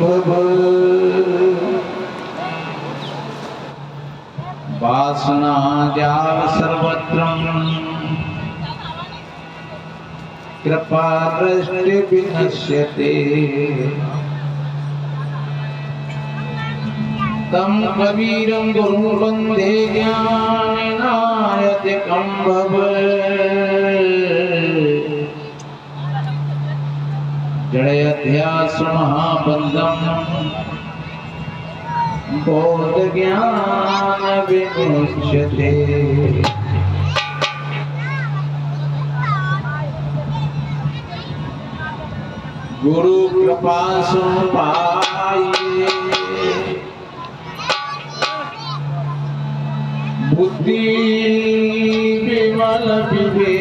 भव वासना जाल सर्वत्र कृपा दृष्टि विनश्यते तम कबीरं गुरुं वन्दे ज्ञानायतिकं भव जडयध्यास महाबंधं बोध ज्ञान विमुच्यते गुरु कृपा सुन पाइए बुद्धि विमल विवेक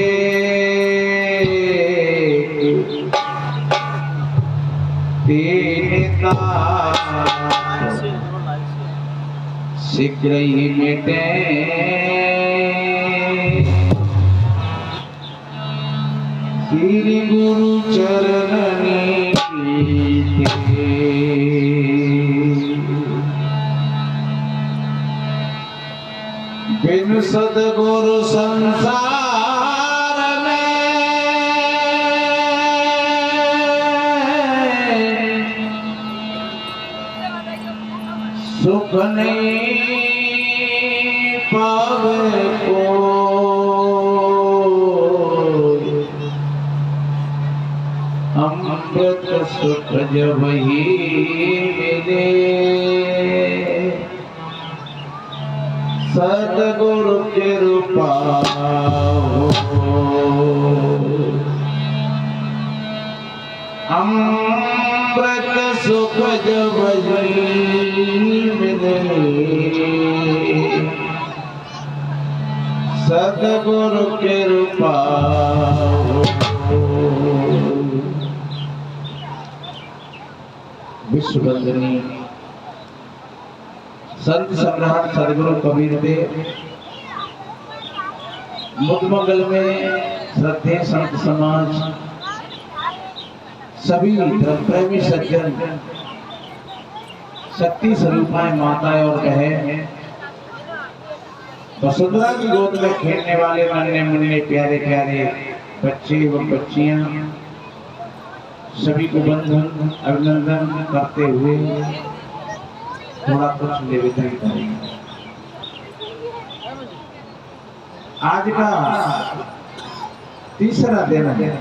दीनता शीघ्र ही मिटे श्री गुरु चरणनी बिन सद्गुरु संसार में सुख नहीं पावे को अमृत सुख जब ही मिले सद्गुरु कृपा अमृत सुख जब मिले सद्गुरु कृपा विश्ववंदनीय संत सम्राट सद्गुरु कबीर देव मुदमगल में श्रद्धेय संत समाज सभी धर्म प्रेमी सज्जन शक्ति स्वरूपाएं माताएं और बहन वसुंधरा की गोद में खेलने वाले नन्हे मुन्ने प्यारे प्यारे बच्चे एवं बच्चियां सभी को बंधन अभिनंदन करते हुए थोड़ा कुछ निवेदन करेंगे। आज का तीसरा दिन है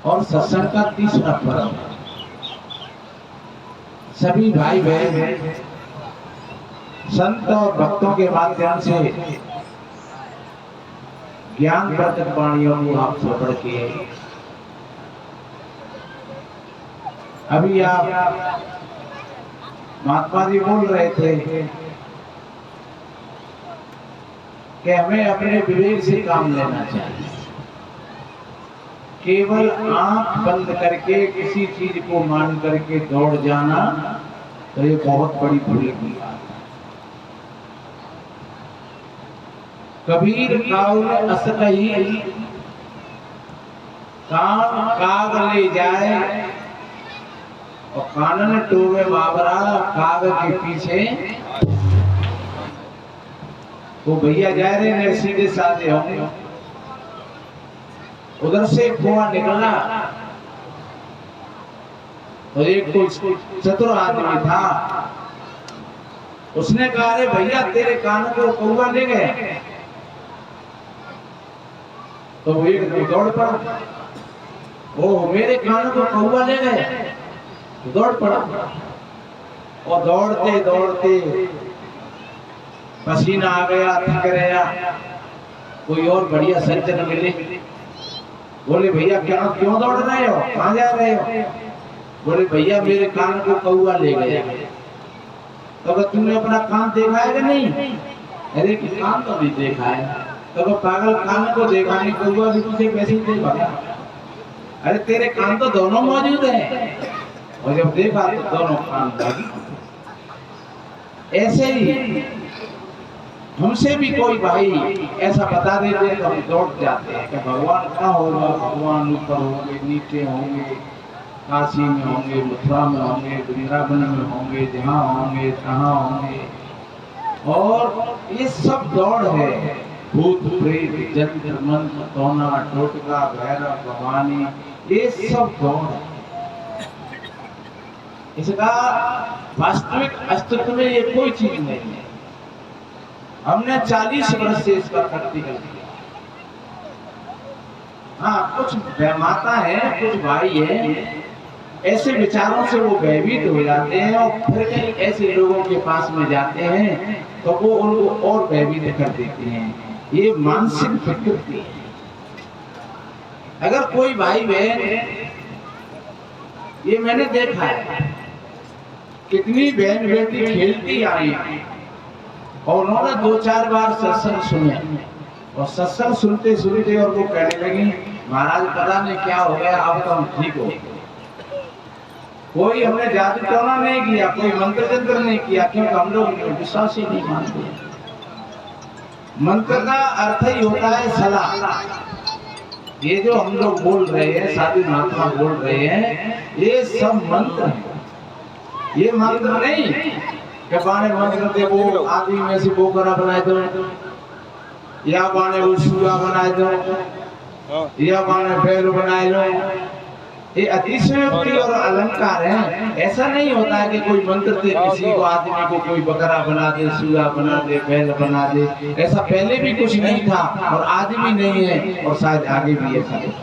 और सत्संग का तीसरा पर्व। सभी भाई बहन संत और भक्तों के माध्यम से ज्ञान वर्धक वाणियों को आप श्रवण किए। अभी आप महात्मा जी बोल रहे थे कि हमें अपने विवेक से काम लेना चाहिए। केवल आंख बंद करके किसी चीज को मान करके दौड़ जाना तो ये बहुत बड़ी भूल की बात है। कबीर काल में अस कही कान काग ले जाए और कानन टोवे बाबरा काग के पीछे वो भैया जा रहे हैं सीधे साधे होंगे। उधर से कुआं निकला तो एक कोई चतुर आदमी था। उसने कहा अरे भैया तेरे कान को कौवा ले गए। तो वो एक दौड़ पड़ा, ओ मेरे कान को कौवा ले गए। दौड़ पड़ा और दौड़ते दौड़ते पसीना आ गया, थक गया। कोई और बढ़िया सज्जन मिले, बोले भैया क्या क्यों दौड़ रहे हो, कहाँ जा रहे हो? बोले भैया मेरे कान को कौवा ले गया। तो तुमने अपना कान देखा है कि नहीं? अरे कान तो नहीं देखा है। तो पागल कान को देखा नहीं, कौवा भी तुझे कैसे देखा? अरे तेरे कान तो दोनों मौजूद हैं और जब देखा तो दोनों कान लगी। ऐसे ही हमसे भी कोई भाई ऐसा बता देते तो हम दौड़ जाते हैं कि भगवान कहाँ होगा, भगवान ऊपर होंगे नीचे होंगे, काशी में होंगे, मथुरा में होंगे, वृंदावन में होंगे, जहाँ होंगे तहाँ होंगे। और ये सब दौड़ है, भूत प्रेत जंत्र मंत्र टोना टोटका भैरव भवानी, ये सब दौड़ है। इसका वास्तविक अस्तित्व में ये कोई चीज नहीं है। हमने 40 वर्ष से इसका प्रैक्टिकल किया। हाँ, कुछ माता है, कुछ भाई है, ऐसे विचारों से वो भयभीत हो जाते हैं और फिर कहीं ऐसे लोगों के पास में जाते हैं तो वो उनको और भयभीत कर देते हैं। ये मानसिक विकृति है। अगर कोई भाई बहन, ये मैंने देखा है, कितनी बहन बेटी खेलती आई और उन्होंने 2-4 बार सत्संग सुने और सत्संग सुनते सुनते और वो कहने लगी, महाराज पता नहीं क्या हो गया, अब तो हम ठीक हो गए। कोई हमने जादू टोना नहीं किया, कोई मंत्र तंत्र नहीं किया, क्योंकि हम लोग विश्वास ही नहीं मानते। मंत्र का अर्थ ही होता है सलाह। ये जो हम लोग बोल रहे हैं, साधु महात्मा बोल रहे हैं, ये सब मंत्र है। ये मंत्र नहीं कि बाणे मंत्र दे वो आदमी में से बोकरा बनाए दो, या बाणे वो सुगा बनाए दो, या बाणे बैल बनाए लो। ये अतिशयोक्ति और अलंकार है। ऐसा नहीं होता है कि कोई मंत्र से किसी को, आदमी को कोई बकरा बना दे, सूगा बना दे, बैल बना दे। ऐसा पहले भी कुछ नहीं था और आज भी नहीं है और शायद आगे भी ऐसा नहीं।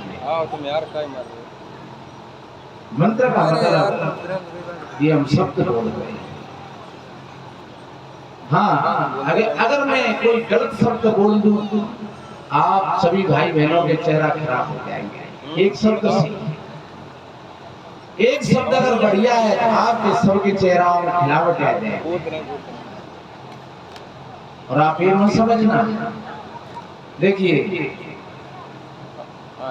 मंत्र का मतलब ये हम शब्द बोल रहे हैं। हाँ, अगर मैं कोई गलत शब्द बोल दूं तो आप सभी भाई बहनों के चेहरा खराब हो जाएंगे। एक शब्द अगर बढ़िया है तो आपके सबके चेहराओं में खिलावट आ जाए। और आप ये मत समझना, देखिए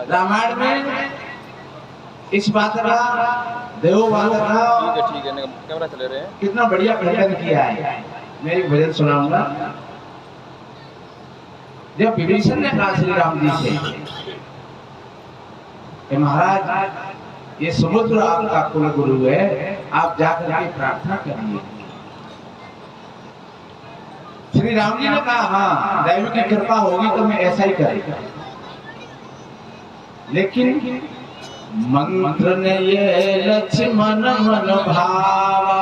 रामायण में इस बात का, देव बात का ठीक है, कैमरा चले रहे हैं, कितना बढ़िया खंडन किया है। मैं एक भजन सुनाऊंगा। जब विभीषण ने कहा श्री राम जी से कि महाराज ये समुद्र आपका कुल गुरु है, आप जाकर के प्रार्थना करिए। श्री राम जी ने कहा हाँ, दैव की कृपा होगी तो मैं ऐसा ही करेगा। लेकिन मंत्र ने ये लक्ष्मण मन भावा,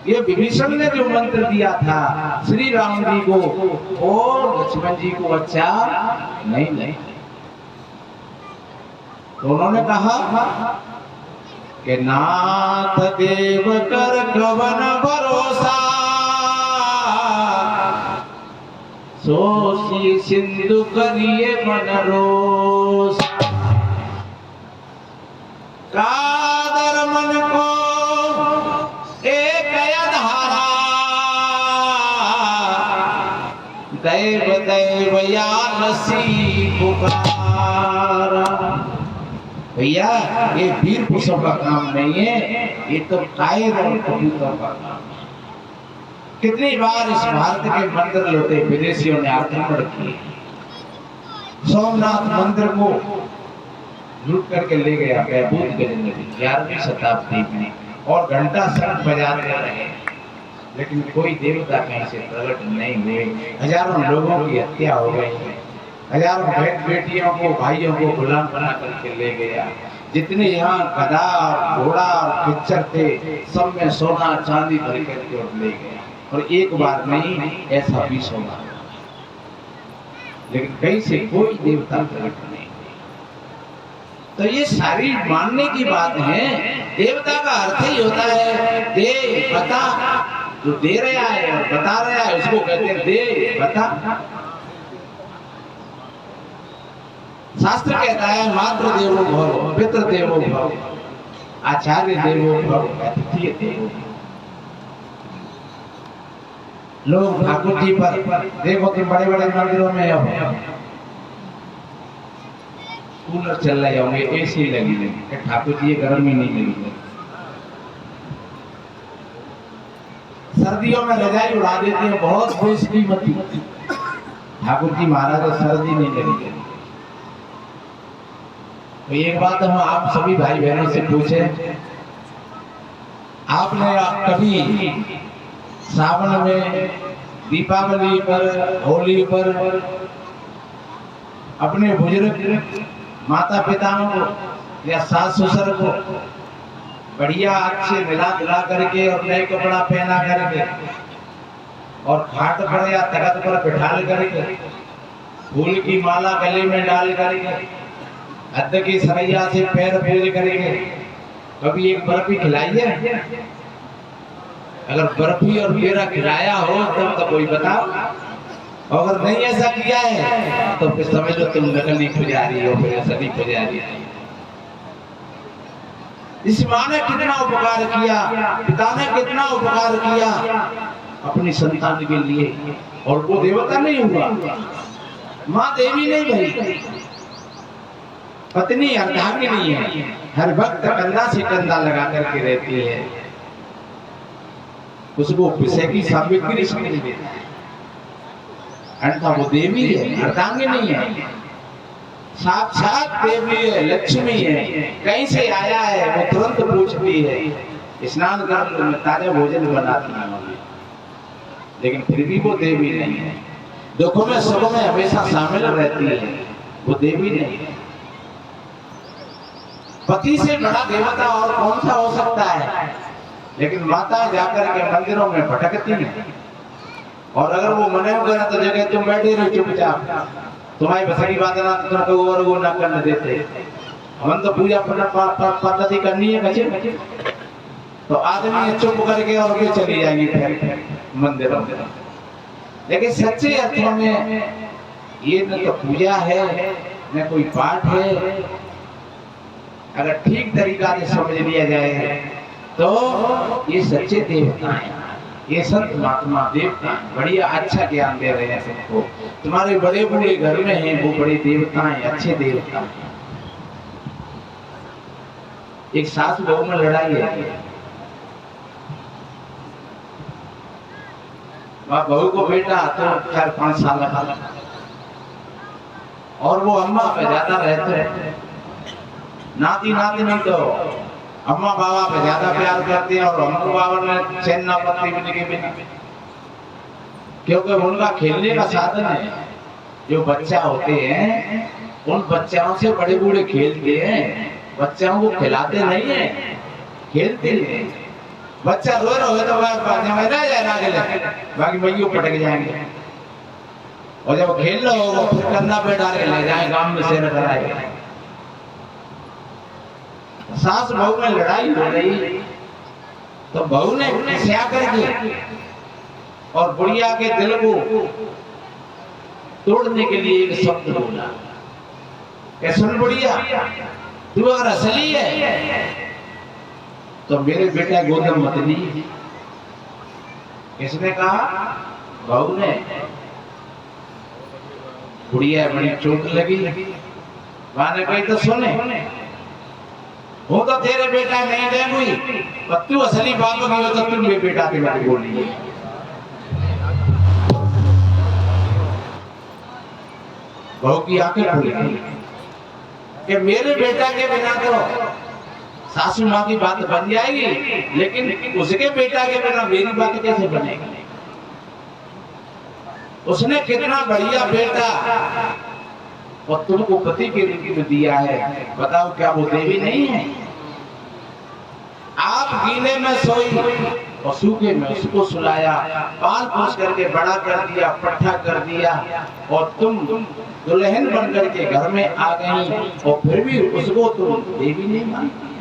ये विभीषण ने जो मंत्र दिया था श्री राम जी को और लक्ष्मण जी को अच्छा नहीं। तो उन्होंने कहा कि नाथ देव कर कवन भरोसा, सोची सिंधु करिए मन रोस, कादर मन को एक धारा, दैव दैव या नसी पुकारा। भैया ये वीर पुरुषों का काम नहीं है, ये तो कायर और कबूतर का काम है। कितनी बार इस भारत के मंदिर लौटे विदेशियों ने आक्रमण किए। सोमनाथ मंदिर को लूट करके ले गया भूत गजेंद्र 11वीं शताब्दी में, और घंटा शंख बजाते रहे, लेकिन कोई देवता कहीं से प्रकट नहीं हुए। हजारों लोगों की हत्या हो गई, हजारों बेटियों को, भाइयों को गुलाम बना करके ले गया। जितने यहाँ गधा घोड़ा और खच्चर थे, सब में सोना चांदी भर करके और ले गया। और एक बार नहीं, ऐसा 20 होगा, लेकिन कहीं से कोई देवता प्रकट नहीं। तो ये सारी मानने की बात है। देवता का अर्थ ही होता है दे बता, जो दे रहा है और बता रहा है उसको कहते हैं दे बता। शास्त्र कहता है मातृ देवो भव, पितृ देवो भव, आचार्य देवो भव, अतिथि देवो भव। लोग ठाकुर जी पर देखो कि बड़े बड़े मंदिरों में अब कूलर चल रहे होंगे, एसी लगी है, ठाकुर जी गर्मी नहीं लगी। सर्दियों में रजाई उड़ा देते हैं, बहुत बेशकीमती। ठाकुर जी महाराज सर्दी नहीं लगी। तो एक बात हम आप सभी भाई बहनों से पूछे, आपने कभी सावन में, दीपावली पर, होली पर अपने बुजुर्ग माता पिताओं को या सास ससुर को बढ़िया अच्छे मिला दिला करके और नए कपड़ा पहना करके और खाट पर या तख्त पर बिठाल करके फूल की माला गले में डाल करके हद की सरैया से पैर पूज करके कभी एक बर्फी खिलाई है? अगर बर्फी और पेड़ा खिलाया हो तब तो कोई बताओ, अगर नहीं ऐसा किया है तो फिर समझ लो तुम नकली पुजारी हो, फिर असली पुजारी। इस माँ ने कितना उपकार किया, पिता ने कितना उपकार किया अपनी संतान के लिए, और वो देवता नहीं हुआ, माँ देवी नहीं भाई, पत्नी अर्धांगिनी है, हर वक्त कंधा से कंधा लगा करके रहती है, उसको विषय की सामग्री समझ लेता है, अन्यथा वो देवी है, अर्धांगिनी है, साक्षात देवी है, लक्ष्मी है, कहीं से आया है वो तुरंत पूछती है, स्नान कर लो मैं ताजा भोजन बनाती हूँ, लेकिन फिर भी वो देवी नहीं है, दुखों में सुखों में हमेशा शामिल रहती है, वो देवी नहीं है। पति से बड़ा देवता और कौन सा हो सकता है? लेकिन माता जाकर के मंदिरों में भटकती है, और अगर वो मने करे तो जगह तुम बैठे रहो चुपचाप, तुम्हारी बसरी बात ना तो तुमको और वो ना करने देते, हम तो पूजा पद्धति करनी है कचे, तो आदमी चुप करके और वे चली जाएंगी फिर मंदिरों में। लेकिन सच्चे अर्थों में ये न तो पूजा है न कोई पाठ है, अगर ठीक तरीका से समझ लिया जाए तो ये सच्चे देवता हैं, ये संत महात्मा देवता बढ़िया अच्छा ज्ञान दे रहे हैं सबको। तुम्हारे बड़े बूढ़े घर में हैं वो बड़े देवता हैं, अच्छे देवता हैं। एक सास बहू में लड़ाई है, वह बहू को बेटा तो 4-5 साल का, और वो अम्मा पे ज्यादा रहते हैं, नाती नातिनी तो अम्मा बाबा पे ज्यादा प्यार करते हैं और अम्मा बाबा ने चैन ना पत्ती भी के बिना, क्योंकि उनका खेलने का साधन है। जो बच्चा होते हैं उन बच्चों से बड़े बूढ़े खेलते हैं, बच्चों को खिलाते नहीं है, खेलते हैं। बच्चा रो रहा है तो बाकी मैयों पटक जाएंगे, और जब खेल रहा होगा फिर कंधा पे डाल के ले जाए गांव में शेर कराए। सास बहू में लड़ाई हो रही तो बहू ने क्या करके और बुढ़िया के दिल को तोड़ने के लिए एक शब्द बोला, सुन बुढ़िया तू अगर असली है तो मेरे बेटा गोदम मत ली। किसने कहा? बहू ने। बुढ़िया बड़ी चोट लगी, माने कही तो सुने, वो तो तेरे बेटा नहीं दे हुई, पर तू असली बात हो गई तो तू मेरे बेटा के बारे बोली। बहू की आंखें खुल गई कि मेरे बेटा के बिना तो सासू माँ की बात बन जाएगी, लेकिन उसके बेटा के बिना मेरी बात कैसे बनेगी? उसने कितना बढ़िया बेटा और तुमको पति के रूप में दिया है, बताओ क्या वो देवी नहीं है? आप गीले में सोई और सूखे में उसको सुलाया, पाल पोस करके बड़ा कर दिया, पट्टा कर दिया, और तुम दुल्हन बन करके घर में आ गई, और फिर भी उसको तुम देवी नहीं मानती।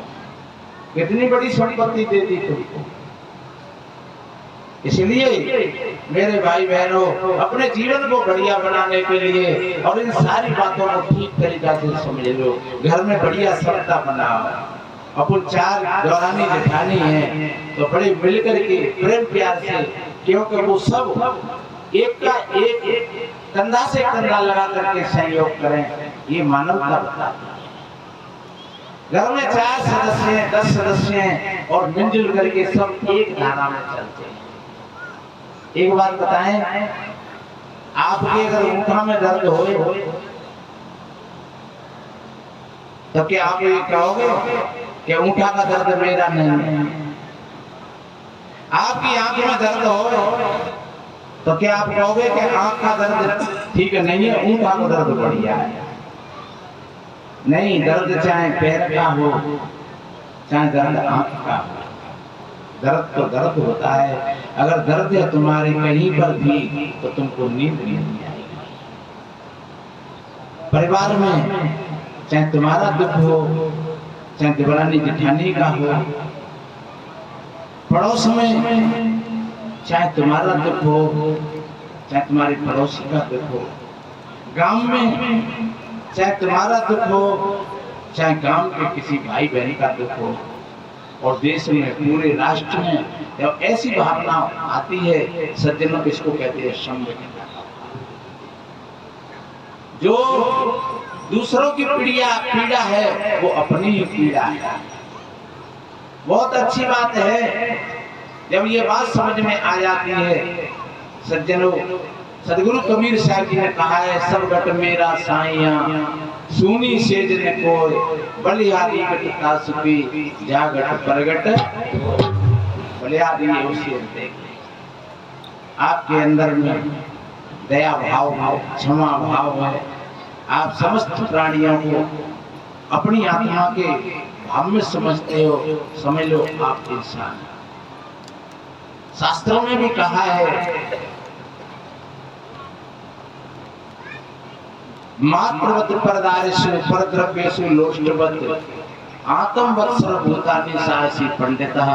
कितनी बड़ी संपत्ति दे दी तुमको। इसलिए मेरे भाई बहनों, अपने जीवन को बढ़िया बनाने के लिए और इन सारी बातों को ठीक तरीका से समझ लो। घर में बढ़िया समता बनाओ। अपन 4 दौरानी जेठानी है तो बड़े मिलकर के प्रेम प्यार से, क्योंकि वो सब एक का एक कंधा से कंधा लगा करके सहयोग करें, ये मानवता बताती है। घर में 4 सदस्य हैं, 10 सदस्य हैं और मिलजुल करके सब एक धारा में चलते हैं। एक बात बताएं, आपके अगर मुखा में दर्द हो तो क्या आप ये कहोगे कि ऊँटा का दर्द मेरा नहीं? आपकी आंख में दर्द हो तो क्या आप कहोगे कि आंख का दर्द ठीक नहीं है, ऊँटा का दर्द बढ़िया है? नहीं, दर्द चाहे पैर का हो, चाहे दर्द आंख का हो, दर्द तो दर्द होता है। अगर दर्द है तुम्हारे कहीं पर भी तो तुमको नींद नहीं आएगी। परिवार में चाहे तुम्हारा दुख हो, चाहे देवरानी जेठानी का हो, पड़ोस में चाहे तुम्हारा दुख हो, चाहे तुम्हारे पड़ोसी का दुख हो, गांव में चाहे तुम्हारा दुख हो, चाहे गांव के किसी भाई बहन का दुख हो, और देश में पूरे राष्ट्र में जब ऐसी भावना आती है सज्जनों, इसको कहते हैं संवेदना। जो दूसरों की पीड़ा है वो अपनी ही पीड़ा है। बहुत अच्छी बात है जब ये बात समझ में आ जाती है सज्जनों। सदगुरु कबीर साहब जी ने कहा है, सब गट मेरा साइया सुनी सेज ने कोई, बलिहारी गट तासुपी जागट परगट बलिहारी उसे देख। आपके अंदर में दया भाव, क्षमा भाव है। आप समस्त प्राणियों को अपनी आत्मा के भाव में समझते हो, समझ लो आप इंसान। शास्त्रों में भी कहा है, मातृवत परदारेषु परद्रव्येषु लोष्टवत आत्मवत्सर भूतानि साहसी पंडितः।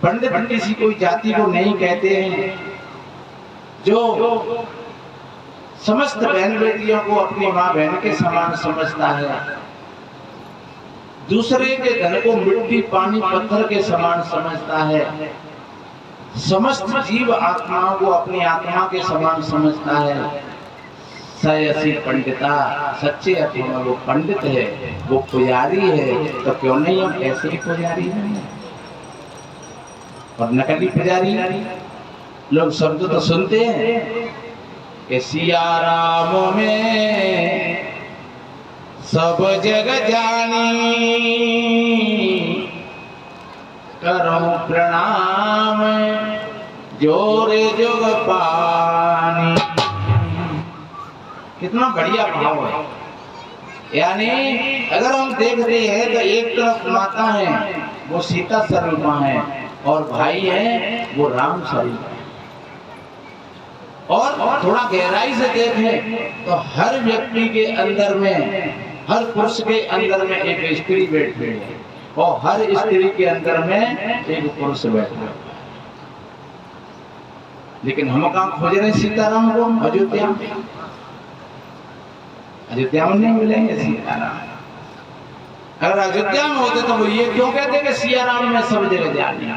पंडित किसी कोई जाति को नहीं कहते हैं जो समस्त बहन बेटियों को अपनी माँ बहन के समान समझता है, दूसरे के धन को मिट्टी पानी पत्थर के समान समझता है, समस्त जीव आत्माओं को अपनी आत्मा के समान समझता है। सयसी पंडिता, सच्चे अर्थ में वो पंडित है, वो पुजारी है। तो क्यों नहीं हम ऐसे ही पुजारी हैं? और नकली पुजारी लोग शब्द तो सुनते हैं कि सिया राम में सब जग जानी, करो प्रणाम जोरे जोग पानी। कितना बढ़िया भाव है। यानी अगर हम देख रहे हैं तो एक तरफ माता है वो सीता स्वरूपा है, और भाई है वो राम स्वरूप है। और थोड़ा गहराई से देखें तो हर व्यक्ति के अंदर में, हर पुरुष के अंदर में एक स्त्री बैठी है, और हर स्त्री के अंदर में एक पुरुष बैठा है। लेकिन हम कहाँ खोज रहे सीताराम को? अयोध्या में। अयोध्या में नहीं मिलेंगे सीताराम। अगर अयोध्या में होते तो वो ये क्यों कहते कि सिया राम में सब जगह जानी?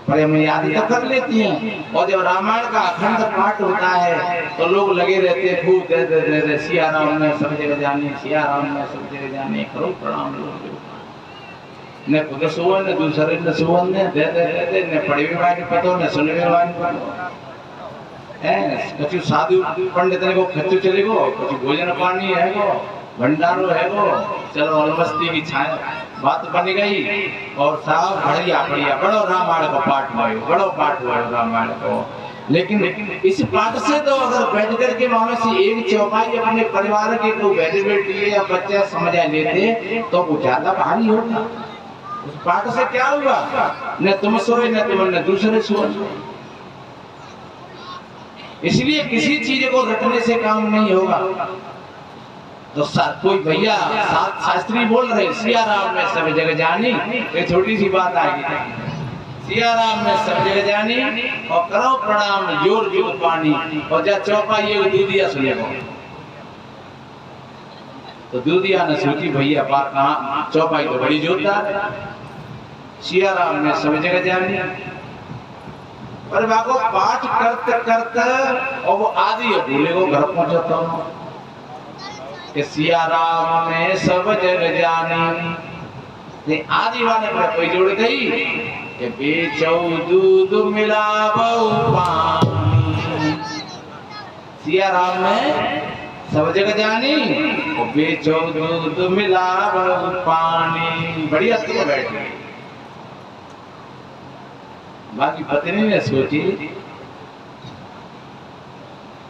पर हम याद तो कर लेती हैं। और जब रामायण का अखंड पाठ होता है तो लोग लगे रहते हैं खूब दे दे दे दे, सिया राम में सब जगह जानी, सिया राम में सब जगह जानी, करो प्रणाम लोग। ने खुद सुवन ने दूसरे ने सुवन ने दे दे दे दे ने पढ़ी भी बात पतो ने सुन भी बात पतो है। कछु साधु पंडित ने को खच्चू चले गो, कछु भोजन पानी है गो, भंडारो है गो, चलो अलमस्ती की छाया बात बन गई। और साहब बढ़िया बढ़िया बड़ो रामायण को पाठ हुआ, बड़ो पाठ हुआ रामायण को। लेकिन इस पाठ से तो अगर बैठ कर के मानो से एक चौपाई अपने परिवार के कोई बैठे बैठे या बच्चा समझ लेते तो वो ज्यादा भारी होता। उस पाठ से क्या हुआ? न तुम सोए न तुम न दूसरे सोए। इसलिए किसी चीज को रटने से काम नहीं होगा। तो कोई भैया शास्त्री बोल रहे सिया राम में सब जगह जानी, ये छोटी सी बात आएगी। सिया राम में सब जगह जानी और करो प्रणाम जोर जोर पानी। और जा चौपाई दूधिया सुनेगा तो दूधिया ने सोची भैया बात कहाँ, चौपाई तो बड़ी जोरदार। सिया राम में सब जगह जानी पर बाको पाठ करते करते और वो आदि भूले को घर पहुंचता हूँ कि सिया राम में सब जगह जानी। आदि वाले पर कोई जोड़ गई कि बेचौ दूध मिलावो पानी। सिया राम में सब जगह जानी बेचो दूध मिलावो पानी। बढ़िया तुम बैठे। बाकी पत्नी ने सोची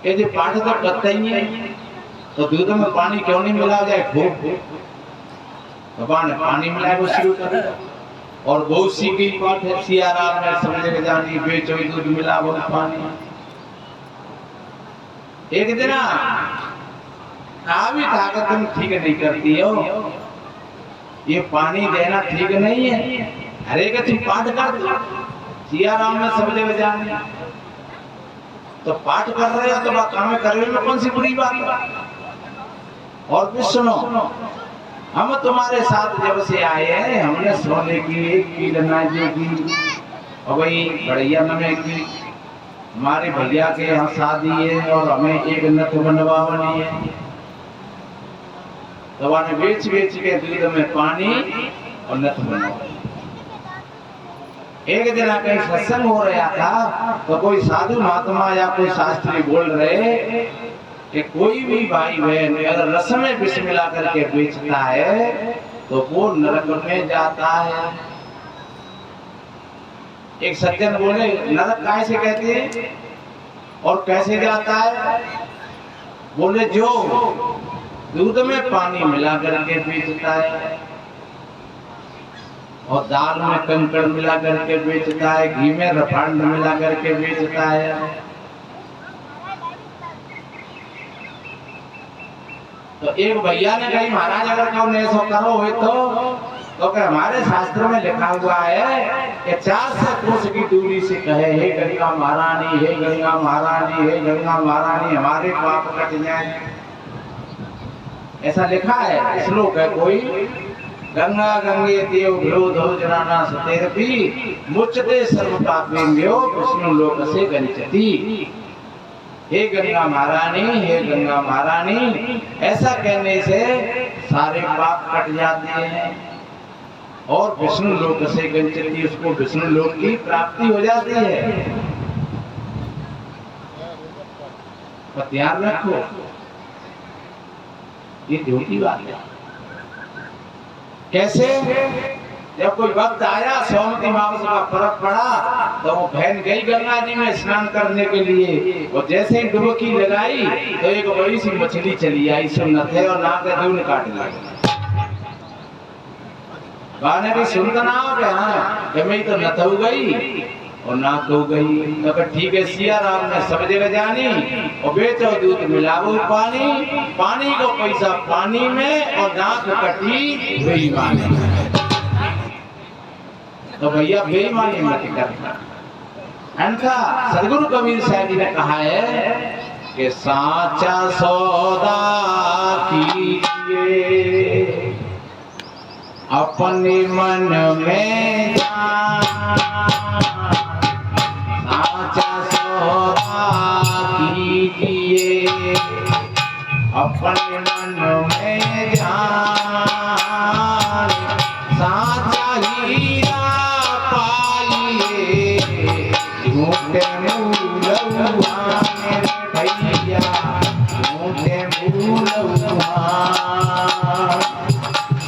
ये जो पाठ तो करता ही है तो दूध में पानी क्यों नहीं मिला जाए। खूब भगवान ने पानी मिलाया वो शुरू कर दिया। और बहुत सी की पाठ है सिया राम ने समझे जानी बेचो दूध मिलावो पानी। एक दिन भी ताकत तुम ठीक नहीं करती हो, ये पानी देना ठीक नहीं है। अरे कि तुम पाठ कर दो सिया राम में समझे जानी तो पाठ कर रहे हो तो काम कर रहे हो कौन सी बुरी बात है। और भी सुनो हम तुम्हारे साथ जब से आए हैं हमने सोने की एक कील नाजे की और भाई बढ़िया नमे की हमारे भैया के यहाँ शादी है और हमें एक नथ बनवानी है। तो ने बेच बेच के दूध में पानी और नथ बनवा। एक दिन कहीं सत्संग हो रहा था तो कोई साधु महात्मा या कोई शास्त्री बोल रहे कि कोई भी भाई बहन अगर रस में विष मिला करके बेचता है तो वो नरक में जाता है। एक सज्जन बोले नरक कैसे कहते हैं और कैसे जाता है। बोले जो दूध में पानी मिला करके बेचता है और दाल में कंकड़ मिला करके बेचता है, घी में रिफाइंड मिला करके बेचता है। तो एक भैया ने कही महाराज अगर कौन ऐसा करो हुए तो हमारे शास्त्र में लिखा हुआ है कि 400 कोस की दूरी से कहे हे गंगा महारानी, हे गंगा महारानी, हे गंगा महारानी हमारे पाप कट जाए। ऐसा लिखा है श्लोक है कोई गंगा गंगे देव विरोधो जनाना सतेरपि मुच्यते सर्व पापेभ्यो विष्णु लोक से गंचति। हे गंगा महारानी, हे गंगा महारानी ऐसा कहने से सारे पाप कट जाते हैं और विष्णु लोक से गंचति उसको विष्णु लोक की प्राप्ति हो जाती है। पर ध्यान रखो ये झूठी बात है। कैसे जब कोई वक्त आया सोमवती अमावस्या का फर्क पड़ा तो वो बहन गई गंगा जी में स्नान करने के लिए और जैसे ही डुबकी लगाई तो एक बड़ी सी मछली चली आई सुन्नत है और नाक के दून काट लगी। गाने की सुनता ना हो कि मैं तो नथ हो गई और नाक हो गई। तो ठीक है सिया राम ने सब जगह जानी और बेचो दूध मिलावो पानी, पानी को पैसा पानी में और नाक कटी बेईमानी। तो भैया बेईमानी मत करना। अन्यथा सदगुरु कबीर साहब जी ने कहा है कि साचा सौदा कीजिए अपने मन में साचा सौदा कीजिए अपने मन में जान साचा हीरा झूठे मूलवा मेरे भैया झूठे मूलवा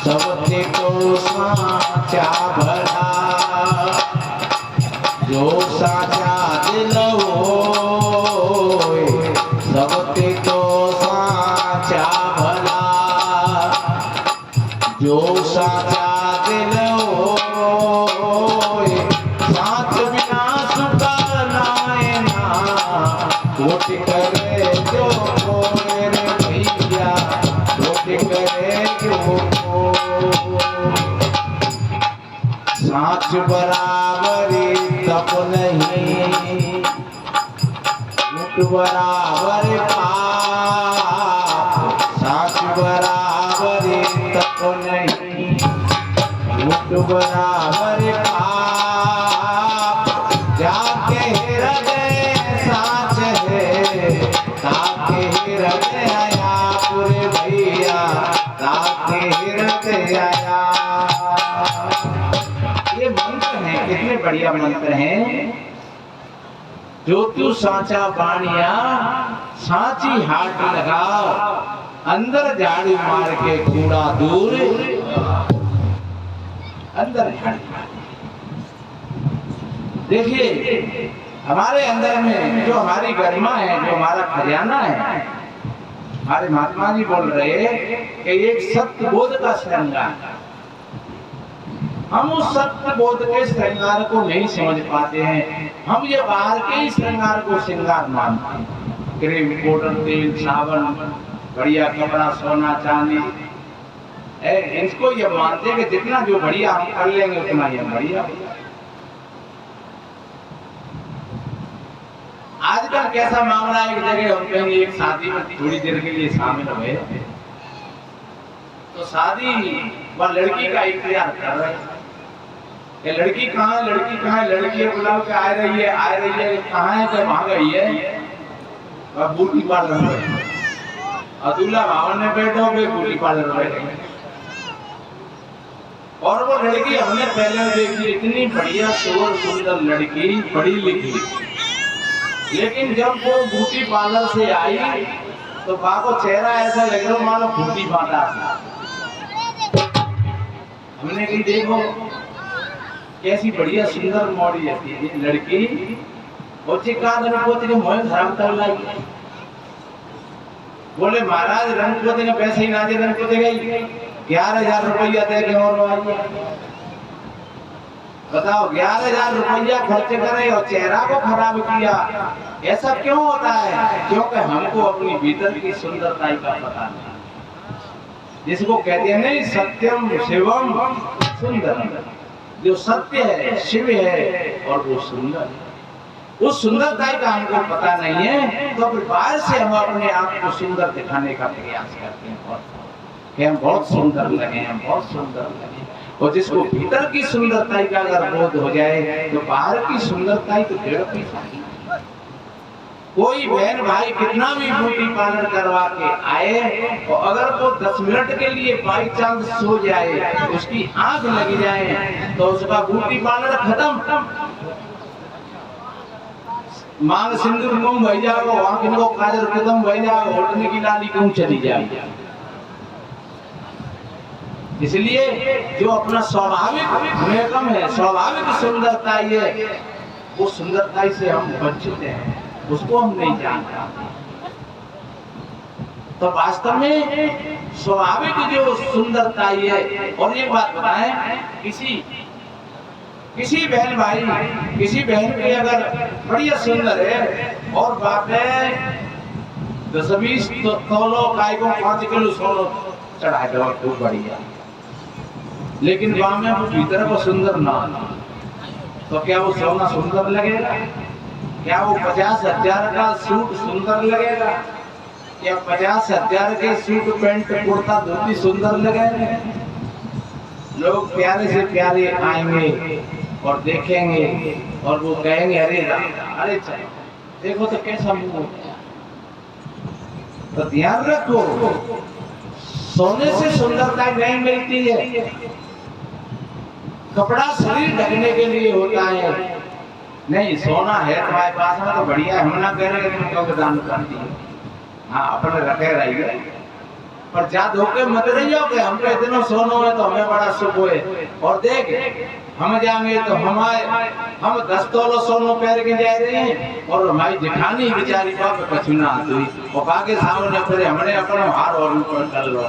सबते को साचा भला जो साचा दिल होए सबते को साचा भला जो साचा दिल होए साच बिना वोट करे जो मेरे भैया वोट करे जो साच बराबरी तप नहीं वोट बराबर पाप साच बराबरी तप नहीं वोट बराबर पाप जाके हृदय साच है ताके हृदय आया पूरे भैया ताके हृदय आया। ये मंत्र हैं कितने बढ़िया मंत्र हैं। जो तू साचा बाणिया साची हाट लगाओ अंदर झाड़ू मार के कूड़ा दूर, अंदर झाड़ू। देखिए हमारे अंदर में जो हमारी गरिमा है, जो हमारा खजाना है, हमारे महात्मा जी बोल रहे कि एक सत्य बोध का श्रृंगार। हम उस सत्य बोध के श्रृंगार को नहीं समझ पाते हैं। हम ये बाहर के ही श्रृंगार को श्रृंगार मानते हैं। क्रीम, पाउडर, तेल, साबुन, बढ़िया कपड़ा, सोना चांदी, इसको ये मानते हैं कि जितना जो बढ़िया हम कर लेंगे उतना ये बढ़िया। आजकल कैसा मामला है, एक जगह हम कहीं एक शादी में थोड़ी देर के लिए शामिल हुए, तो शादी वह लड़की का इंतजार कर रहे हैं। लड़की कहाँ है, लड़की कहाँ है, लड़की बुलाओ के आ रही है, आ रही है, कहाँ है, कब आ गई है, वह ब्यूटी पार्लर में। अब्दुल्ला भवन में बैठो वे ब्यूटी पार्लर में बैठे। और वो लड़की हमने पहले देखी, इतनी बढ़िया सुंदर लड़की, पढ़ी लिखी, लेकिन जब वो ब्यूटी पार्लर से आई तो बाको चेहरा ऐसा लग रहा मानो ब्यूटी बांधा। हमने कही देखो कैसी बढ़िया सुंदर मॉडल है लड़की, बोले रंग कर लाई। बोले महाराज रंग पोते ने पैसे ही ना दे, रंग पोते गई 11,000 रुपया दे के और आई। बताओ 11,000 रुपया खर्च करे और चेहरा को खराब किया। ऐसा क्यों होता है? क्योंकि हमको अपनी भीतर की सुंदरता का पता नहीं, जिसको कहते हैं नहीं सत्यम शिवम सुंदरम। जो सत्य है, शिव है और वो सुंदर है, उस सुंदरता का हमको पता नहीं है, तो फिर बाहर से हम अपने आप को सुंदर दिखाने का प्रयास करते हैं कि हम बहुत सुंदर लगे, हम बहुत सुंदर लगे। और जिसको भीतर की सुंदरता का अगर बोध हो जाए तो बाहर की सुंदरता तो डेढ़ पैसा। कोई बहन भाई कितना भी ब्यूटी पार्लर करवा के आए और अगर वो 10 मिनट के लिए बाई चांस सो जाए, उसकी आंख लग जाए तो उसका ब्यूटी पार्लर खत्म। मांग सिंदूर गुम हो जाओ, आंख को काजल खत्म हो जाओ, होटने की लाली गुम चली जाए। इसलिए जो अपना स्वाभाविक मेकअप है, स्वाभाविक सुंदरता ये, वो सुंदरता से हम वंचित हैं, उसको हम नहीं जानते। तो वास्तव में स्वाभाविक जो सुंदरता ये। और ये बात बताएं, किसी बहन भाई, किसी बहन की अगर बढ़िया सुंदर है और बाप है 10-20 तोलो गाय को 5 किलो सोना चढ़ाए दो, खूब बढ़िया, लेकिन गाँव में वो भीतर को सुंदर ना, तो क्या वो सोना सुंदर लगेगा? क्या वो 50,000 का सूट सुंदर लगेगा? क्या 50,000 के सूट पैंट कुर्ता धोती सुंदर लगेगा? लोग प्यारे से प्यारे आएंगे और देखेंगे और वो कहेंगे अरे अरे चलो देखो तो कैसा मुंह होता है। तो ध्यान रखो, सोने से सुंदरता नहीं मिलती है। कपड़ा शरीर ढकने के लिए होता है। नहीं सोना है तुम्हारे पास में तो बढ़िया, हम ना कह रहे तुम क्यों दान कर दिए, हाँ अपने रखे रहिए, पर जा धोखे मत रहियो कि हम पे इतना सोना है तो हमें बड़ा सुख होए। और देख हम जाएंगे तो हम 10 तोलो सोनो पहन के जा रहे हैं और हमारी जेठानी बेचारी बाप कछु ना हुई और बाकी सामने फिर हमने अपना हार और ऊपर कर लो।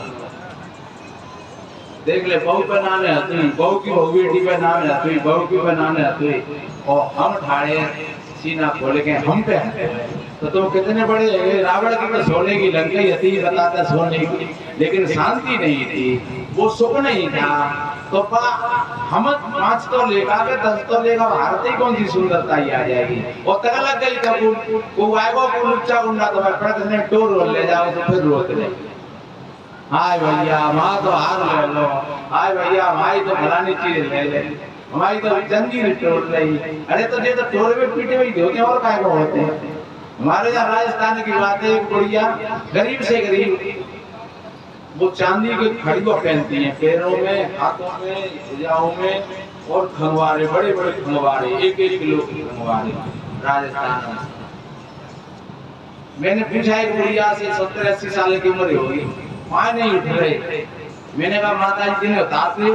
देख ले बहू पे नाम है, बहू की बहू बेटी पे नाम है, बहू की पे नाम है, और हम ठाड़े सीना खोले के हम पे तो तुम कितने बड़े रावण की तो सोने की लंका थी, बताता सोने की, लेकिन शांति नहीं थी, वो सुख नहीं था। तो हम 5 तो लेगा के 10 तो लेगा, भारत ही कौन सी सुंदरता ही आ जाएगी। और तक लग गई कबूल को आएगा को लुच्चा गुंडा तो मैं ने टोर ले जाओ तो फिर रोक ले, हाय भैया माँ तो हार ले लो, हाय भैया हमारी तो फलानी चीज ले ले, हमारी तो जंजीर तोड़ रही। अरे तो ये तो टोर में पीटे हुए होते हैं और काय को होते हैं। हमारे यहाँ राजस्थान की बात है, एक गुड़िया गरीब से गरीब, वो चांदी की खड़ियों पहनती हैं पैरों में, हाथों में, भुजाओं में, और खंगवारे, बड़े बड़े खंगवारे, 1-1 किलो के खंगवारे राजस्थान में। मैंने पूछा एक गुड़िया से 70-80 साल की उम्र होगी, वहां नहीं उठ रहे। मैंने कहा माता जी ने उतार ली,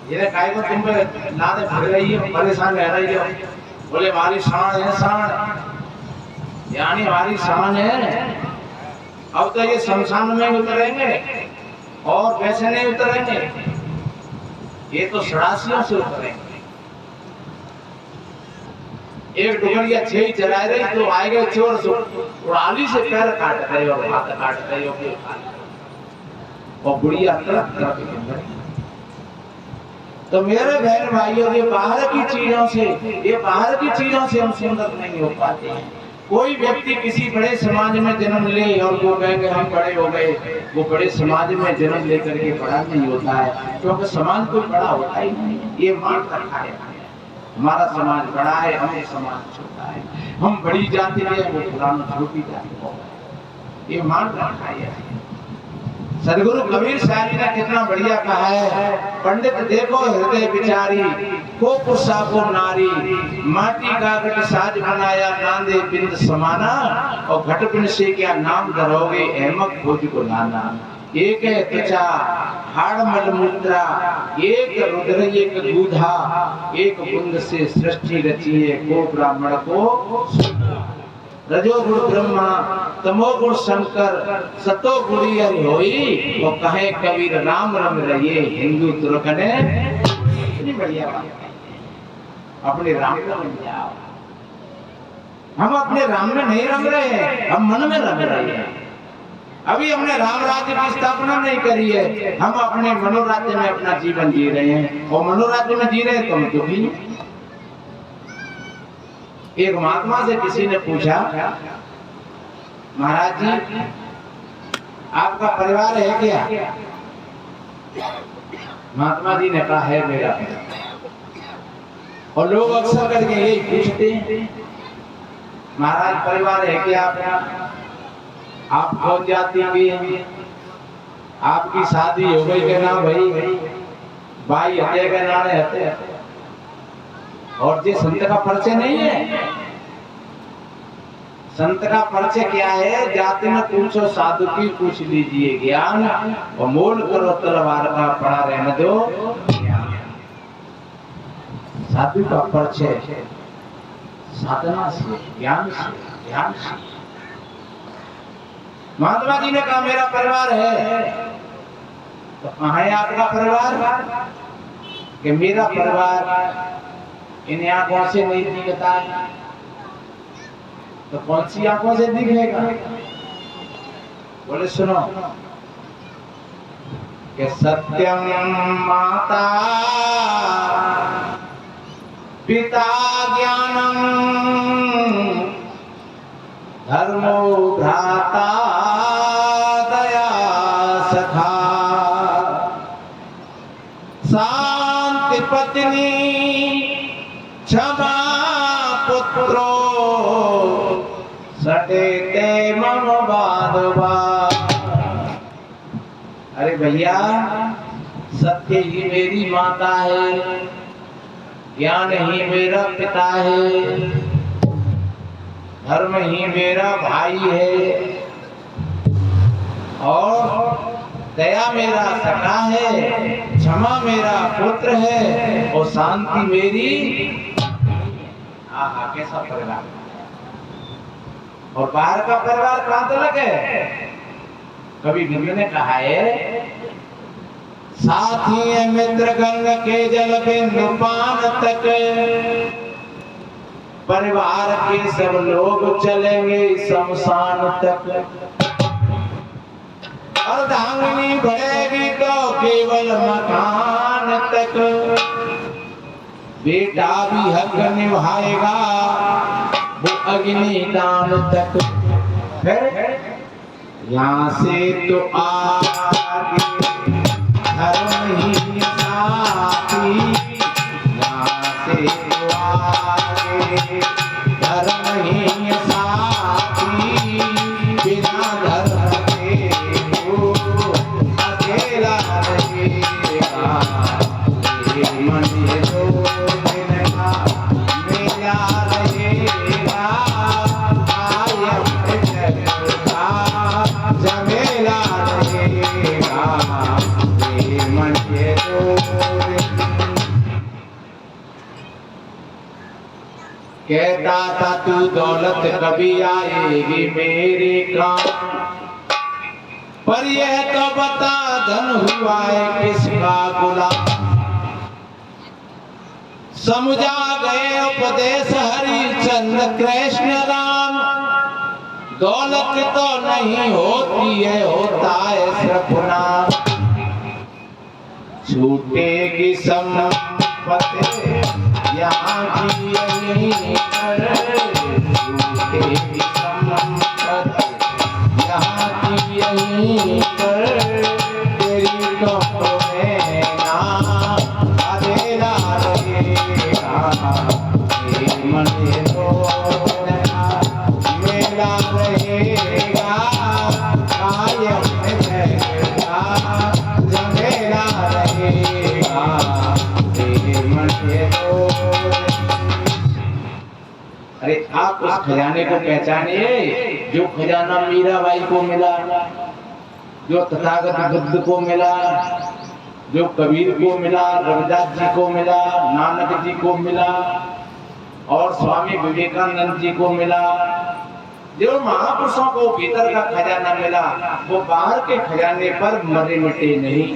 ये काय को तुम पे लादे फिर रही हो, परेशान रह रही हो। बोले हमारी शान है, शान यानी हमारी शान है। अब तो ये शमशान में उतरेंगे और वैसे नहीं उतरेंगे, ये तो सड़ासियों से उतरेंगे। एक डुगरिया छह चला रही तो आए गए चोर उड़ाली से पैर काट गए और हाथ काट गए और बुढ़िया तड़प। तो मेरे बहन भाइयों, ये बाहर की चीजों से हम सुंदर नहीं हो पाते हैं। कोई व्यक्ति किसी बड़े समाज में जन्म ले और वो कहेंगे हम बड़े हो गए, वो बड़े समाज में जन्म लेकर के बड़ा नहीं होता है, क्योंकि समाज कोई बड़ा होता ही नहीं। ये मान रखा है हमारा समाज बड़ा है, हमें समाज छोटा है। हम बड़ी जाति के, वो पुराना छोटी जाति हो, ये मान रखा है। सदगुरु कबीर साहब ने कितना बढ़िया कहा है, पंडित देखो हृदय बिचारी, को पुरुषा को नारी, माटी का घट साज बनाया नांदे बिंद समाना, और घट बिन से क्या नाम धरोगे अहमक खोज को नाना। एक है त्वचा हाड़ मल मूत्रा, एक रुद्र एक दूधा, एक बुंद से सृष्टि रची है, को ब्राह्मण को रजोगुण ब्रह्मा तमोगुण शंकर सतो गुणी हरि होई, वो कहे कबीर राम रम रहिए हिंदू तुर्क ने। इतनी बढ़िया बात, अपने राम में रम जाओ। हम अपने राम में नहीं रम रहे हैं, हम मन में रम रहे हैं। अभी हमने राम राज्य की स्थापना नहीं करी है, हम अपने मनोराज्य में अपना जीवन जी रहे हैं, और मनोराज्य में जी रहे हैं तो हम दुखी। एक महात्मा से किसी ने पूछा, महाराज जी आपका परिवार है क्या? महात्मा जी ने कहा है मेरा। और लोग अक्सर करके यही पूछते हैं, महाराज परिवार है क्या आपका? आप कौन जाति के हैं? आपकी शादी हो गई के ना भाई? भाई हत्या के नारे हत्या। और ये संत का परिचय नहीं है। संत का परिचय क्या है? जाति में पूछो साधु की पूछ लीजिए ज्ञान, और मोल करो तलवार का पड़ा रहने दो ज्ञान। साधु का परिचय साधना से, ज्ञान से, ध्यान से। महात्मा जी ने कहा मेरा परिवार है। तो कहाँ है आपका परिवार? कि मेरा परिवार इन आंखों से नहीं दिखता है। तो कौन सी आंखों से दिखेगा? बोले सुनो कि सत्यम माता पिता ज्ञानम धर्मो भ्राता दया सखा शांति पत्नी क्षमा पुत्रो सटेते मम बाधवा। अरे भैया, सत्य ही मेरी माता है, ज्ञान ही मेरा पिता है, धर्म ही मेरा भाई है, और दया मेरा सखा है, क्षमा मेरा पुत्र है, और शांति मेरी। आहा, कैसा परिवार। और बाहर का परिवार कहां तक है? कभी गुरु ने कहा है, साथी है मित्र गंग के जल बिंदु पान तक, परिवार के सब लोग चलेंगे शमशान तक, अर्धांगिनी बढ़ेगी तो केवल मकान तक, बेटा भी हक निभाएगा वो अग्नि दान तक। फिर यहाँ से तो आगे धर्म ही साथी, यहाँ से तो आगे धर्म ही साथी, बिना धर्म के वो अकेला रहेगा, मन जो जिनका मेरा रहेगा, कायम जगता जमेला रहेगा। कहता था तू दौलत कभी आएगी मेरे काम, पर यह तो बता धन हुआ है किसका गुलाम। समझा गए उपदेश हरिचंद्र कृष्ण राम, दौलत तो नहीं होती है होता है सिर्फ नाम। छूटेगी संपत्ति यहाँ की यहीं पर, छूटेगी संपत्ति यहाँ की यहीं पर, तेरी कब्र में ना अंधेरा रहेगा, ये मन तो मेरा रहेगा, कायम रहेगा, अंधेरा रहेगा, ये मन तो। अरे आप उस खजाने को पहचानिए जो खजाना मीराबाई को मिला, जो तथागत बुद्ध को मिला, जो कबीर को मिला, रविदास जी को मिला, नानक जी को मिला और स्वामी विवेकानंद जी को मिला। जो महापुरुषों को भीतर का खजाना मिला वो बाहर के खजाने पर मरे मिटे नहीं,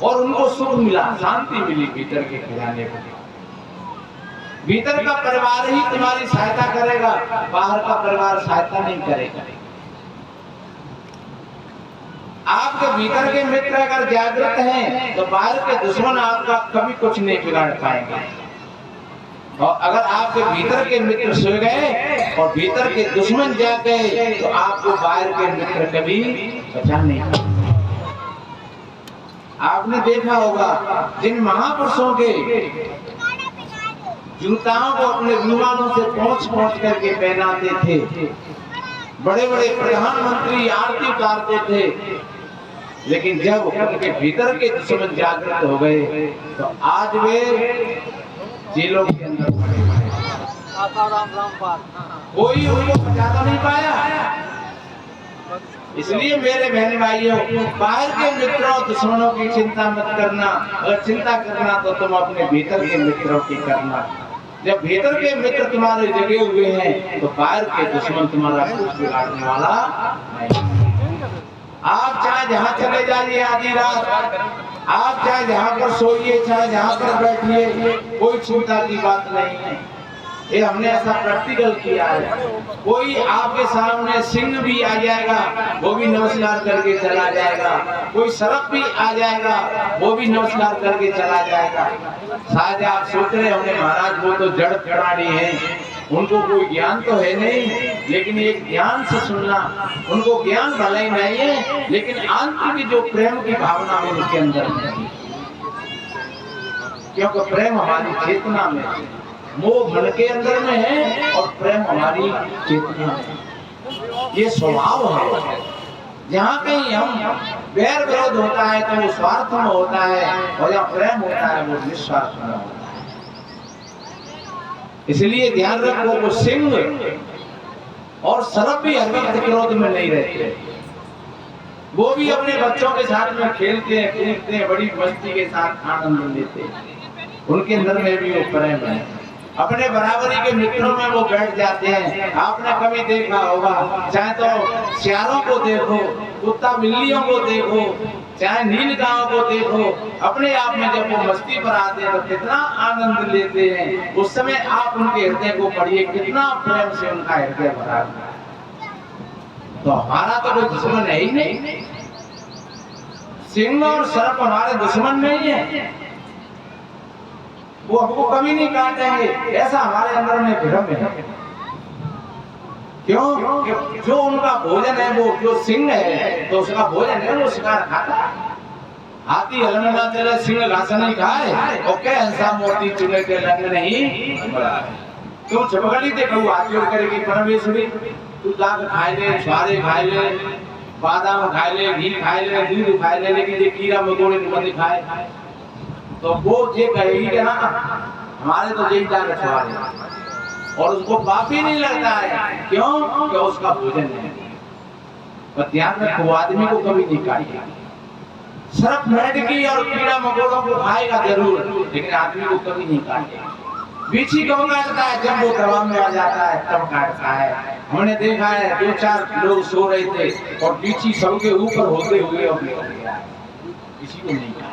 और उनको सुख मिला, शांति मिली भीतर के खजाने पर। भीतर का परिवार ही तुम्हारी सहायता करेगा, बाहर का परिवार सहायता नहीं करेगा। आपके भीतर के मित्र अगर जागृत हैं तो बाहर के दुश्मन आपका कभी कुछ नहीं बिगाड़ पाएंगे, और अगर आपके भीतर के मित्र सो गए और भीतर के दुश्मन जाग गए तो आपको बाहर के मित्र कभी बचा नहीं पाएंगे। आपने देखा होगा जिन महापुरुषों के जूताओं को अपने विमानों से पहुंच करके पहनाते थे, बड़े बड़े प्रधानमंत्री आरती उतारते थे, लेकिन जब उनके भीतर के दुश्मन जागृत हो गए तो आज वे जेलों के अंदर पड़े हुए, कोई उनको बचा नहीं पाया। इसलिए मेरे बहन भाइयों, बाहर के मित्रों दुश्मनों की चिंता मत करना, अगर चिंता करना तो तुम अपने भीतर के मित्रों की करना। जब भीतर के मित्र तुम्हारे जगे हुए हैं तो बाहर के दुश्मन तुम्हारा कुछ बिगाड़ने वाला नहीं। आप चाहे जहाँ चले जाइए आधी रात, आप चाहे जहाँ पर सोइए, चाहे जहाँ पर बैठिए, कोई चिंता की बात नहीं है। ये हमने ऐसा प्रैक्टिकल किया है। कोई आपके सामने सिंह भी आ जाएगा, वो भी नमस्कार करके चला जाएगा। कोई सर्प भी आ जाएगा, वो भी नमस्कार करके चला जाएगा। शायद आप सोच रहे होंगे महाराज वो तो जड़ प्राणी हैं, उनको कोई ज्ञान तो है नहीं, लेकिन एक ध्यान से सुनना, उनको ज्ञान भले ही नहीं है लेकिन आंतरिक जो प्रेम की भावना है उनके अंदर है, क्योंकि प्रेम हमारी चेतना में है, मोह मन के अंदर में है और प्रेम हमारी चेतना में। ये स्वभाव है। जहाँ कहीं हम वैर विरोध होता है तो वो स्वार्थ में होता है, और जहाँ प्रेम होता है वो निस्वार्थ में होता है। इसलिए ध्यान रखो, वो सिंह और सर्प भी हर वक्त क्रोध में नहीं रहते, वो भी अपने बच्चों के साथ में खेलते हैं, कूदते हैं, बड़ी मस्ती के साथ आनंद लेते हैं। उनके अंदर में भी वो प्रेम है। अपने बराबरी के मित्रों में वो बैठ जाते हैं। आपने कभी देखा होगा, चाहे तो सियारों को देखो, कुत्ता बिल्लियों को देखो, चाहे नील गांव को देखो, अपने आप में जब वो मस्ती पर आते हैं तो कितना आनंद लेते हैं। उस समय आप उनके हृदय को पढ़िए, कितना प्रेम से उनका हृदय भरा है। तो हमारा तो कोई दुश्मन है ही नहीं, सिंह और सर्प हमारे दुश्मन नहीं है, वो हमको कभी नहीं काटेंगे, ऐसा हमारे अंदर में भ्रम है। क्यों? जो उनका भोजन है, वो जो सिंह है तो उसका भोजन है, वो शिकार खाता है। हाथी हलन ना चले, सिंह घास नहीं खाए, और क्या हंसा मोती चुने के रंग नहीं। तुम छपगली देखो हाथी और करेगी परमेश्वरी, तू दाग खाए ले, छुआरे खाए ले, बादाम खाए ले, घी खाए ले, दूध खाए ले, लेकिन ये कीड़ा मकोड़े नहीं खाए तो वो ये कहेगी कि ना हमारे तो यही जाकर छुआ रहे, और उसको पाप ही नहीं लगता है। क्यों? कि उसका भोजन है। पर ध्यान रखो, आदमी को कभी नहीं काटेगा, सिर्फ मेंढकी और कीड़ा मकोड़ों को खाएगा जरूर, लेकिन आदमी को कभी नहीं काटेगा। बिच्छी कब काटता है? जब वो दवा में आ जाता है तब काटता है। हमने देखा है 2-4 लोग सो रहे थे और बिच्छी सबके ऊपर होते हुए और निकल गया, किसी को नहीं काटा।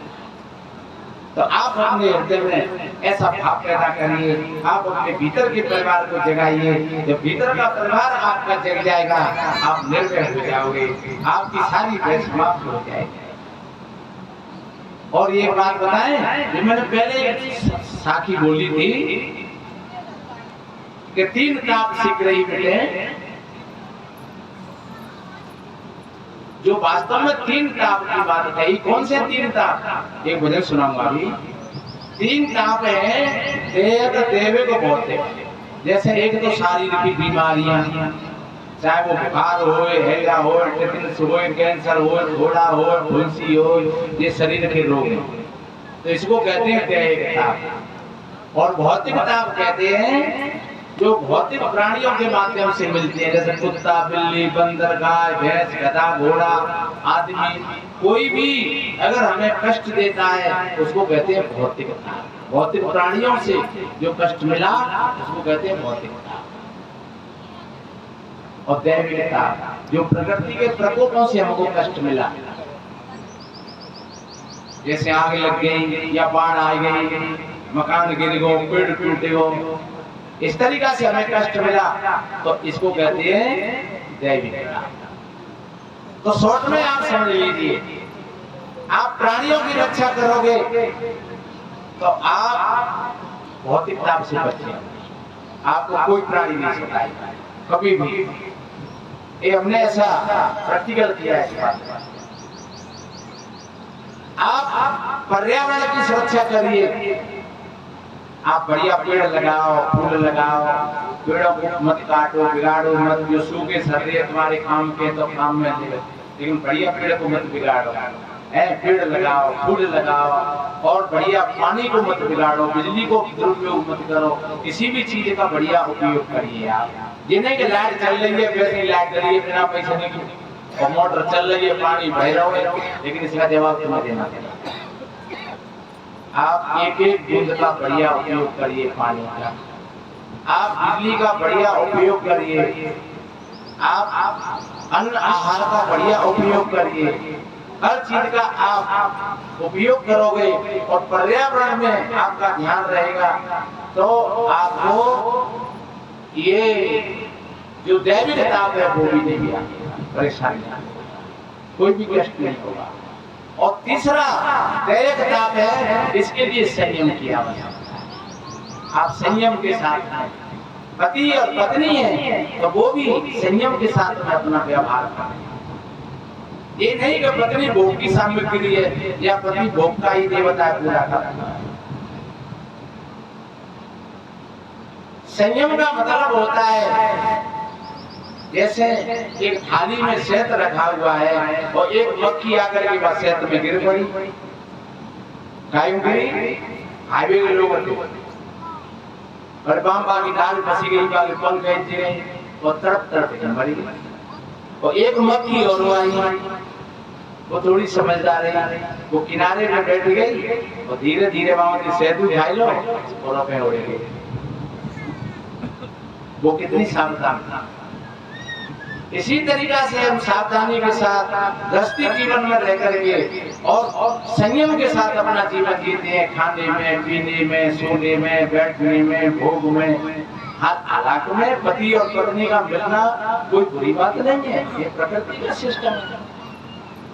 तो आप अपने हृदय में ऐसा भाव पैदा करिए, आप अपने भीतर के परिवार को जगाइए। जब भीतर का परिवार आपका जग जाएगा, आप निर्भय हो जाओगे, आपकी सारी भय समाप्त हो जाएगी। और ये बात बताएं, जो मैंने पहले साखी बोली थी कि 3 ताप सीख रही बेटे, जो वास्तव में 3 ताप की बात कही। कौन से 3 ताप? एक भजन सुनाऊंगा अभी। 3 ताप है, देव देवे को बोलते। जैसे एक तो शारीरिक की बीमारियां, चाहे वो बुखार हो, हैजा हो, टेटनस हो, कैंसर हो, घोड़ा हो, फुंसी हो, ये शरीर के रोग हैं, तो इसको कहते हैं दैहिक ताप। और भौतिक ताप कहते हैं जो भौतिक प्राणियों के माध्यम से मिलते हैं, जैसे कुत्ता, बिल्ली, बंदर, गाय, भैंस, गधा, घोड़ा, आदमी, कोई भी अगर हमें कष्ट देता है उसको कहते हैं भौतिक ताप। भौतिक प्राणियों से जो कष्ट मिला उसको कहते हैं भौतिक ताप। और दैविक ताप जो प्रकृति के प्रकोपों से हमको कष्ट मिला, जैसे आग लग गई या बाढ़ आ गई, मकान गिर गो, पेड़ टूट गो, इस तरीका से हमें कष्ट मिला, तो इसको कहते हैं दैविक ताप। तो शॉर्ट में आप समझ लीजिए, आप प्राणियों की रक्षा करोगे तो आप भौतिक ताप से बचेंगे, आपको कोई प्राणी नहीं सताएगा कभी भी। ये हमने ऐसा प्रैक्टिकल किया है इस बात पर। आप पर्यावरण की सुरक्षा करिए, आप बढ़िया पेड़ लगाओ, फूल लगाओ, पेड़ों को मत काटो, बिगाड़ो मत। जो सूखे सर्रे तुम्हारे काम के तो काम में नहीं, लेकिन बढ़िया पेड़ को मत बिगाड़ो। पेड़ लगाओ, फूल लगाओ, और बढ़िया पानी को मत बिगाड़ो, बिजली को दुरुपयोग मत करो, किसी भी चीज का बढ़िया उपयोग करिए। आप जिन्हें की लाइट चल रही है वैसे ही लाइट चलिए बिना पैसे नहीं, और मोटर चल रही है पानी बह रहा है, लेकिन इसका जवाब तुम्हें देना पड़ेगा। आप एक एक बूंद का बढ़िया उपयोग करिए पानी का, आप बिजली का बढ़िया उपयोग करिए, आप अन्न आहार का बढ़िया उपयोग करिए। हर चीज का आप उपयोग करोगे और पर्यावरण में आपका ध्यान रहेगा, तो आपको ये जो दैविक ताप है वो भी नहीं आएगा, परेशानी कोई भी कष्ट नहीं होगा। और तीसरा दैविक ताप है, इसके लिए संयम की आवश्यकता है। आप संयम के साथ हैं, पति और पत्नी है तो वो भी संयम के साथ में अपना व्यवहार करें। ये नहीं कि पत्नी भोग की सामग्री है या पति भोग का ही देवता है पूरा करना। संयम का मतलब होता है जैसे एक थाली में शहद रखा हुआ है और एक मक्खी आकर के बाद शहद में गिर पड़ी, कायों गिरी, हाईवे के लोग और बाम की डाल फंसी गई, बाकी पंख खींच गई और तड़प तड़प मरी गई। और एक मक्खी और आई, वो थोड़ी समझदार है, वो किनारे में बैठ गई और धीरे धीरे वहां की शहद उठाई लो और अपने उड़ गई। वो कितनी सावधान था। इसी तरीका से हम सावधानी के साथ गृहस्थी जीवन में रह करके और संयम के साथ अपना जीवन जीते हैं, खाने में, पीने में, सोने में, बैठने में, भोग में, हालात में पति और पत्नी का मिलना कोई बुरी बात नहीं है, ये प्रकृति का सिस्टम है।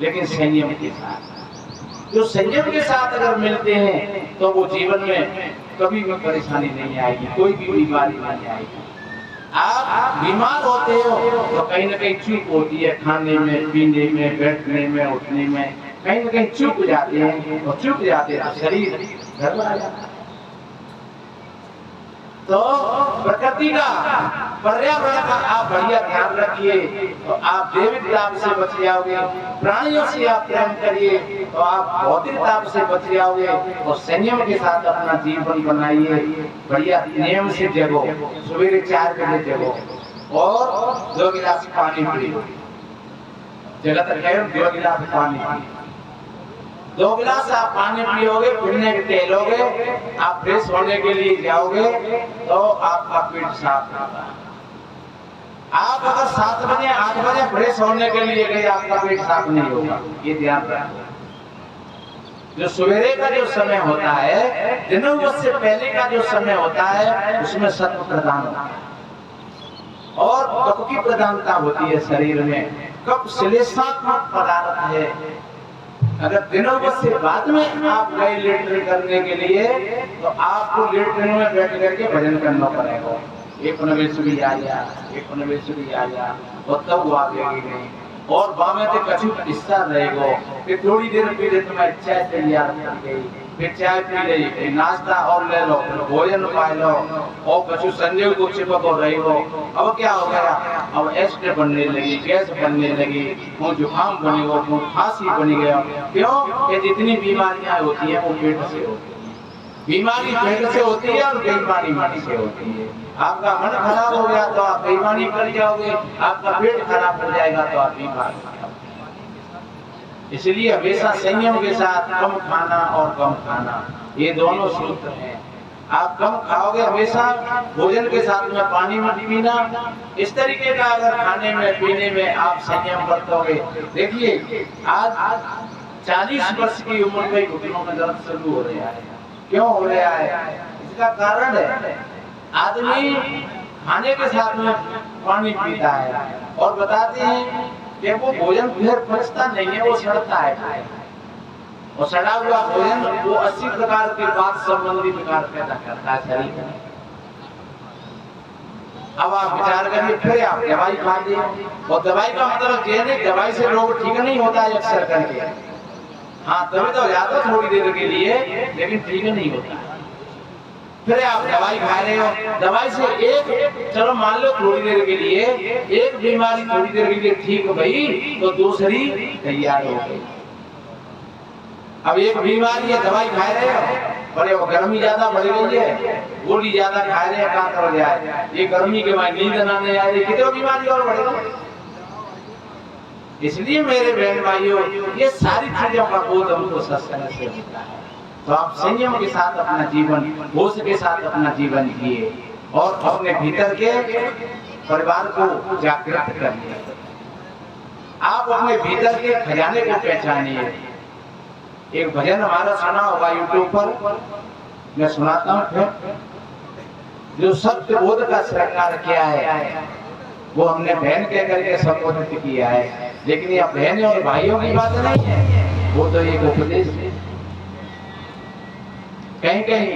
लेकिन संयम के साथ, जो संयम के साथ अगर मिलते हैं तो वो जीवन में कभी भी परेशानी नहीं आएगी, कोई भी बीमारी नहीं आएगी। आप बीमार होते हो तो कहीं ना कहीं चूक होती है, खाने में, पीने में, बैठने में, उठने में कहीं ना कहीं चूक जाते हैं, और चूक जाते हैं तो शरीर गड़बड़ा जाता है। तो प्रकृति का, पर्यावरण का आप बढ़िया ध्यान रखिए तो आप दैविक ताप से बच जाओगे। प्राणियों से आप प्रेम करिए तो आप भौतिक ताप से बच जाओगे। और संयम के साथ अपना जीवन बनाइए, बढ़िया नियम से जगो, सवेरे 4 बजे जगो और 2 गिलास पानी पियो। जगत है 2 गिलास पानी पियो 2 गिलास आप पानी पियोगे, फिरने टहलोगे, आप फ्रेश होने के लिए जाओगे तो आपका पेट साफ होगा। आप अगर 7 बजे 8 बजे फ्रेश होने के लिए गए, आपका पेट साफ नहीं होगा, ये ध्यान रखना। जो सवेरे का जो समय होता है, दिनों से पहले का जो समय होता है, उसमें सत्व प्रदान होता है और कफ की प्रधानता होती है शरीर में। कफ श्लेषात्मक पदार्थ है। अगर दिनों से बाद में आप गए लेटरिन करने के लिए, तो आपको लेटरिन में बैठ करके भजन करना पड़ेगा। एक नवेश्वरी आया, एक नवेश्वरी आया, और तब वो आगेगी नहीं। और बामे ते कछु हिस्सा रहेगो, फिर थोड़ी देर पीछे तुम्हारी चाय तैयार कर गई, फिर चाय पी ली, फिर नाश्ता और ले लो, फिर भोजन पाए लो, और कछु संजय को चिपक और रही हो। अब क्या हो गया? अब एसिड बनने लगी, गैस बनने लगी, वो जुकाम बनी हो, वो खांसी बनी गया। क्यों? ये जितनी बीमारियां होती है वो पेट से होती है। बीमारी पेट से होती है और बेईमानी मन से होती है। आपका मन खराब हो गया तो आप बेईमानी कर जाओगे, आपका पेट खराब हो जाएगा तो आप बीमार। इसलिए हमेशा संयम के साथ कम खाना और कम खाना, ये दोनों सूत्र हैं। आप कम खाओगे, हमेशा भोजन के साथ में पानी मत पीना। इस तरीके का अगर खाने में पीने में आप संयम बरतोगे। देखिए आज 40 वर्ष की उम्र में घुटनों में दर्द शुरू हो रहा है। क्यों हो रहा है? इसका कारण है आदमी खाने के साथ में पानी पीता है और बताते हैं कि वो भोजन फिर पचता नहीं है, वो सड़ता है। और सड़ा हुआ भोजन वो 80 प्रकार के बात संबंधी विकार पैदा करता है शरीर में। अब आप विचार करिए, फिर आप दवाई खा ली, और दवाई का मतलब ये नहीं, दवाई से रोग ठीक नहीं होता है अक्सर करके। हाँ, तभी तो ज्यादा थोड़ी देर के लिए, लेकिन ठीक नहीं होता। फिर आप दवाई खा रहे हो, दवाई से एक, चलो मान लो थोड़ी देर के लिए एक बीमारी थोड़ी देर के लिए ठीक हो गई, तो दूसरी तैयार हो गई। अब एक बीमारी है, दवाई खा रहे हो, बड़े वो गर्मी ज्यादा बढ़ गई है, गोली ज्यादा खा रहे हैं, कहाँ कर जाए, ये गर्मी के बाद नींद ना नहीं आ रही, कितनी बीमारी और बढ़ेगी। इसलिए मेरे बहन भाइयों, ये सारी चीजों का बोध हमको सत्संग से होता है। तो आप संयम के साथ अपना जीवन, होश के साथ अपना जीवन जिए और अपने भीतर के परिवार को जागृत करिए। आप अपने भीतर के खजाने को पहचानिए। एक भजन हमारा सुना होगा यूट्यूब पर, मैं सुनाता हूँ। जो सत्य बोध का श्रृंगार किया है वो हमने बहन कह करके संबोधित किया है, लेकिन यह बहन और भाइयों की बात नहीं है, वो तो एक उपदेश है। कहीं कहीं